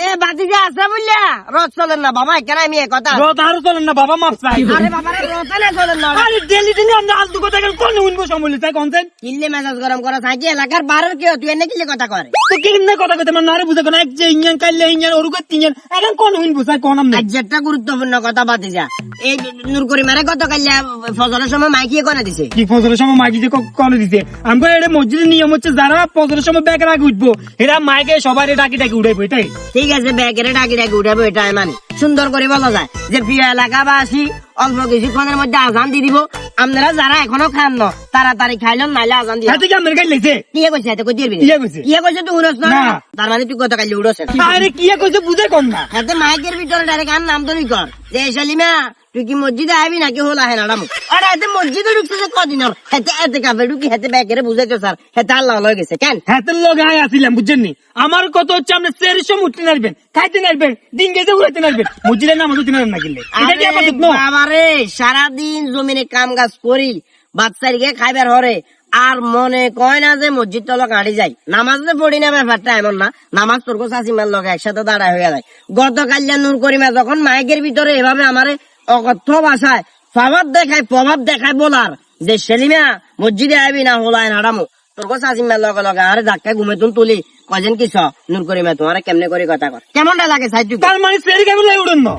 এ বাতিজা আছে বুঝলা রথ চলেন না বাবা কেন আমি এ কথা রথ আরো চলেন না বাবা মাপ চাই আরে বাবা রথ না চলেন না আরে ডেলি ডেলি আমরা আলতু কথা কোন উনবো সম্বলি তাই কোনছেন কিল্লে মেজাজ গরম করা থাকি এলাকার বারের কেউ তুই এনে কিল্লে কথা করে তো কেমনে কথা কইতে মানে নারে বুঝা কোন এক যে ইঞ্জিন কাইলে ইঞ্জিন ওরুকে তিনজন এখন কোন উনবো চাই কোন আমনে আজ একটা গুরুত্বপূর্ণ কথা বাতিজা এই নূর করিমারে কত কাইলে ফজরের সময় মাইকিয়ে কোনে দিছে কি ফজরের সময় মাইকি যে কল দিছে আমগো এটা মসজিদের নিয়ম হচ্ছে যারা ফজরের সময় ব্যাগ আগে উঠবো এরা মাইকে সবাই ডাকি ডাকি উঠাইবো এটাই ঠিক আছে ব্যাগের ডাকি ডাকি উঠাবো এটা মানে সুন্দর করে বলা যায় যে প্রিয় এলাকাবাসী অল্প কিছুক্ষণের মধ্যে আজান দিয়ে দিব আপনারা যারা এখনো খান না তাড়াতাড়ি খাইলেন নাইলে আজান দিয়ে হাতে কি আমরা খাইলেছে কিয়ে কইছে এতে কই দিবি কিয়ে কইছে? কিয়ে কইছে তুই উড়ছ না না। তার মানে তুই কত কাইলে উড়ছ আরে কি কইছে বুঝে কোন না এতে মাইকের ভিতরে ডাইরেক্ট আর নাম তো নি কর যে শালিমা তুই কি মসজিদে আইবি নাকি হলা হে নাডামু আরে এতে মসজিদে ঢুকতেছে কদিন হল হেতে এতে কাফে ঢুকি হেতে ব্যাগেরে বুঝাইছো স্যার হেতে আল্লাহ লয়ে গেছে কেন হাতের লগে আয় আসিলাম বুঝছেন নি আমার কত হচ্ছে আপনি সেরের সময় উঠতে নারবেন খাইতে নারবেন দিন গেছে উড়াইতে নারবেন মসজিদের নাম উঠতে নারবেন না কিনলে এটা কি আপাতত ন বাবারে সারাদিন জমিনে কাম কাজ করি বাচ্চারিকে খাইবার হরে আর মনে কয় না যে মসজিদ তলক আড়ি যাই নামাজ তো পড়ি না ব্যাপারটা এমন না নামাজ তোর চাষিমার লগে একসাথে দাঁড়ায় হয়ে যায় গতকাল নূর করিমা যখন মাইকের ভিতরে এভাবে আমারে অকথ্য ভাষায় প্রভাব দেখায় বলার যে সেলিমা মসজিদে আইবি না হলায় নাড়ামো তোর চাষিমার লগে লগে আরে ধাক্কা ঘুমে তুন তুলি কজন কিস নূর করিমা তোমার কেমনে করে কথা কর কেমনটা লাগে সাইড তার মানে সেরি কেমন লাগে উড়েন না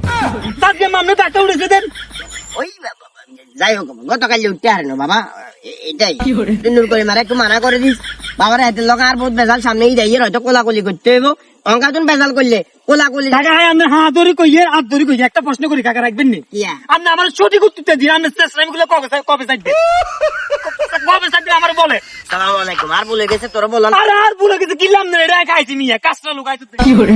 তাকে মামনে তাকে উড়েছে দেন ওই যাই হোক গতকাল উঠতে হারে না বাবা এটাই নূর করে মারা একটু মানা করে দিস বাবার হাতের লোক আর বহুত বেজাল সামনে যাইয়ে হয়তো কোলাকুলি করতে হইব অঙ্কাতুন বেজাল করলে কোলাকুলি কাকা হাই আপনি হাত ধরে কইয়ে হাত ধরে কইয়ে একটা প্রশ্ন করি কাকা রাখবেন নি কিয়া আপনি আমার সঠিক উত্তরটা দিন আপনি চেষ্টা গুলো কবে চাইতে কবে চাইতে আমার বলে সালাম আলাইকুম আর বলে গেছে তোর বললাম আর আর বলে গেছে কিলাম না এটা খাইছি মিয়া কাঁচরা লোক আইতে রে